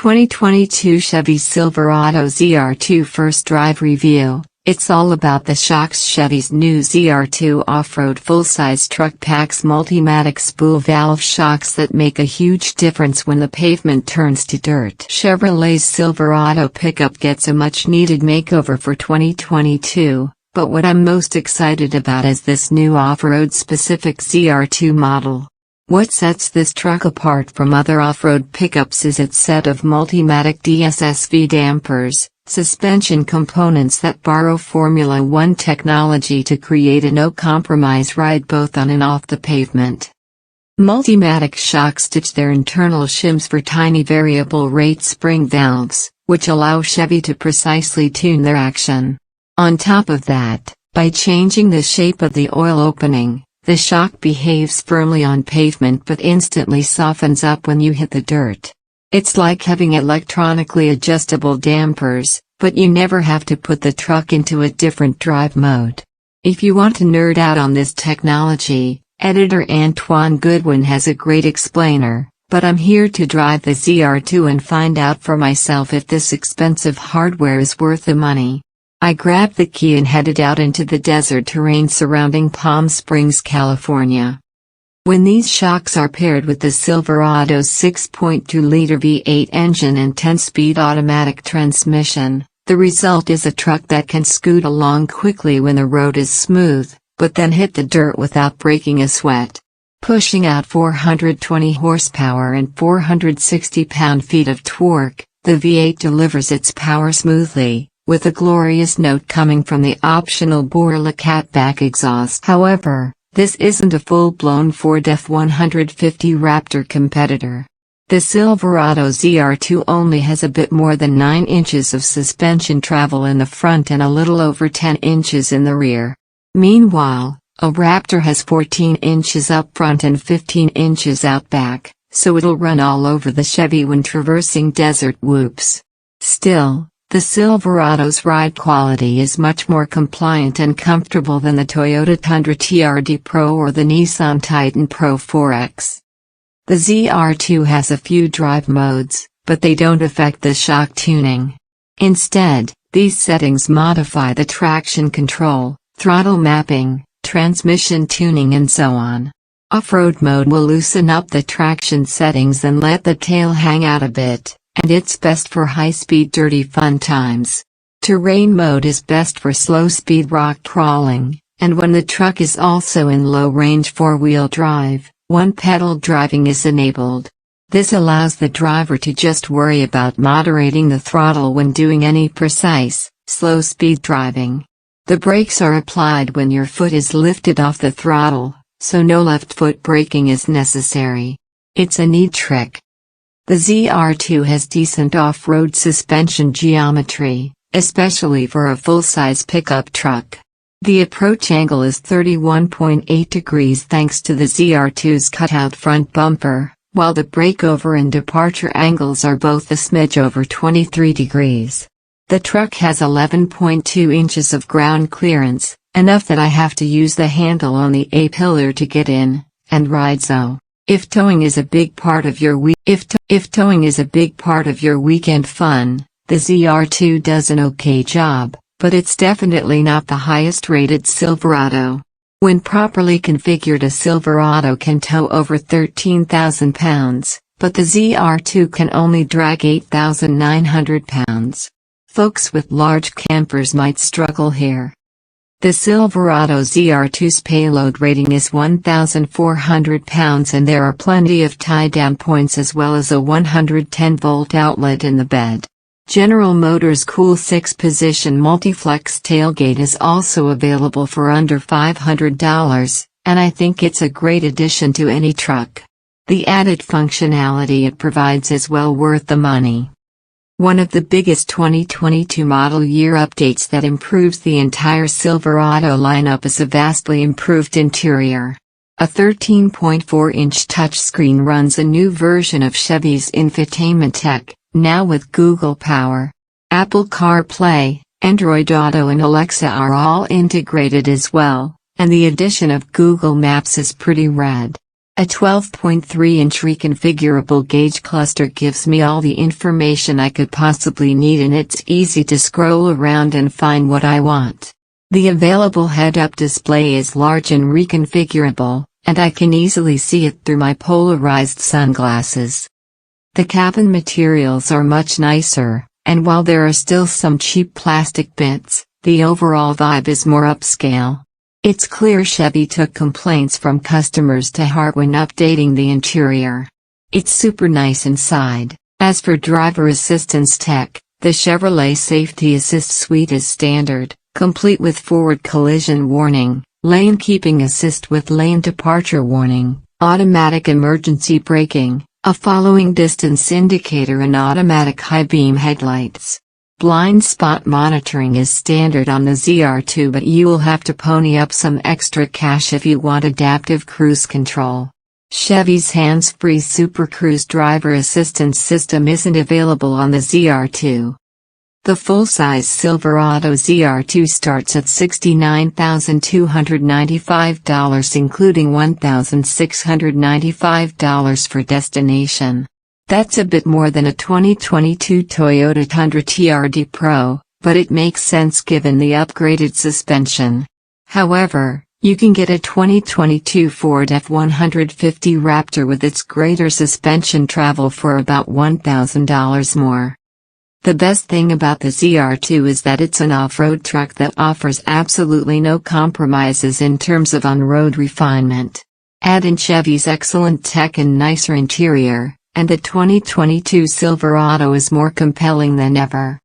2022 Chevy Silverado ZR2 First Drive Review. It's all about the shocks. Chevy's new ZR2 off-road full-size truck packs Multimatic spool-valve shocks that make a huge difference when the pavement turns to dirt. Chevrolet's Silverado pickup gets a much-needed makeover for 2022, but what I'm most excited about is this new off-road specific ZR2 model. What sets this truck apart from other off-road pickups is its set of Multimatic DSSV dampers, suspension components that borrow Formula One technology to create a no-compromise ride both on and off the pavement. Multimatic shocks ditch their internal shims for tiny variable rate spring valves, which allow Chevy to precisely tune their action. On top of that, by changing the shape of the oil opening, the shock behaves firmly on pavement but instantly softens up when you hit the dirt. It's like having electronically adjustable dampers, but you never have to put the truck into a different drive mode. If you want to nerd out on this technology, editor Antoine Goodwin has a great explainer, but I'm here to drive the ZR2 and find out for myself if this expensive hardware is worth the money. I grabbed the key and headed out into the desert terrain surrounding Palm Springs, California. When these shocks are paired with the Silverado's 6.2-liter V8 engine and 10-speed automatic transmission, the result is a truck that can scoot along quickly when the road is smooth, but then hit the dirt without breaking a sweat. Pushing out 420 horsepower and 460 pound-feet of torque, the V8 delivers its power smoothly, with a glorious note coming from the optional Borla catback exhaust. However, this isn't a full-blown Ford F-150 Raptor competitor. The Silverado ZR2 only has a bit more than 9 inches of suspension travel in the front and a little over 10 inches in the rear. Meanwhile, a Raptor has 14 inches up front and 15 inches out back, so it'll run all over the Chevy when traversing desert whoops. Still, the Silverado's ride quality is much more compliant and comfortable than the Toyota Tundra TRD Pro or the Nissan Titan Pro 4X. The ZR2 has a few drive modes, but they don't affect the shock tuning. Instead, these settings modify the traction control, throttle mapping, transmission tuning and so on. Off-road mode will loosen up the traction settings and let the tail hang out a bit, and it's best for high-speed dirty fun times. Terrain mode is best for slow-speed rock crawling, and when the truck is also in low-range four-wheel drive, one-pedal driving is enabled. This allows the driver to just worry about moderating the throttle when doing any precise, slow-speed driving. The brakes are applied when your foot is lifted off the throttle, so no left foot braking is necessary. It's a neat trick. The ZR2 has decent off-road suspension geometry, especially for a full-size pickup truck. The approach angle is 31.8 degrees thanks to the ZR2's cutout front bumper, while the breakover and departure angles are both a smidge over 23 degrees. The truck has 11.2 inches of ground clearance, enough that I have to use the handle on the A-pillar to get in and ride. So, if towing is a big part of your weekend fun, the ZR2 does an okay job, but it's definitely not the highest-rated Silverado. When properly configured, a Silverado can tow over 13,000 pounds, but the ZR2 can only drag 8,900 pounds. Folks with large campers might struggle here. The Silverado ZR2's payload rating is 1,400 pounds and there are plenty of tie-down points as well as a 110-volt outlet in the bed. General Motors' cool 6-position multi-flex tailgate is also available for under $500, and I think it's a great addition to any truck. The added functionality it provides is well worth the money. One of the biggest 2022 model year updates that improves the entire Silverado lineup is a vastly improved interior. A 13.4-inch touchscreen runs a new version of Chevy's infotainment tech, now with Google Power. Apple CarPlay, Android Auto and Alexa are all integrated as well, and the addition of Google Maps is pretty rad. A 12.3-inch reconfigurable gauge cluster gives me all the information I could possibly need, and it's easy to scroll around and find what I want. The available head-up display is large and reconfigurable, and I can easily see it through my polarized sunglasses. The cabin materials are much nicer, and while there are still some cheap plastic bits, the overall vibe is more upscale. It's clear Chevy took complaints from customers to heart when updating the interior. It's super nice inside. As for driver assistance tech, the Chevrolet Safety Assist Suite is standard, complete with forward collision warning, lane keeping assist with lane departure warning, automatic emergency braking, a following distance indicator, and automatic high beam headlights. Blind spot monitoring is standard on the ZR2, but you will have to pony up some extra cash if you want adaptive cruise control. Chevy's hands-free Super Cruise driver assistance system isn't available on the ZR2. The full-size Silverado ZR2 starts at $69,295, including $1,695 for destination. That's a bit more than a 2022 Toyota Tundra TRD Pro, but it makes sense given the upgraded suspension. However, you can get a 2022 Ford F-150 Raptor with its greater suspension travel for about $1,000 more. The best thing about the ZR2 is that it's an off-road truck that offers absolutely no compromises in terms of on-road refinement. Add in Chevy's excellent tech and nicer interior, and the 2022 Silverado is more compelling than ever.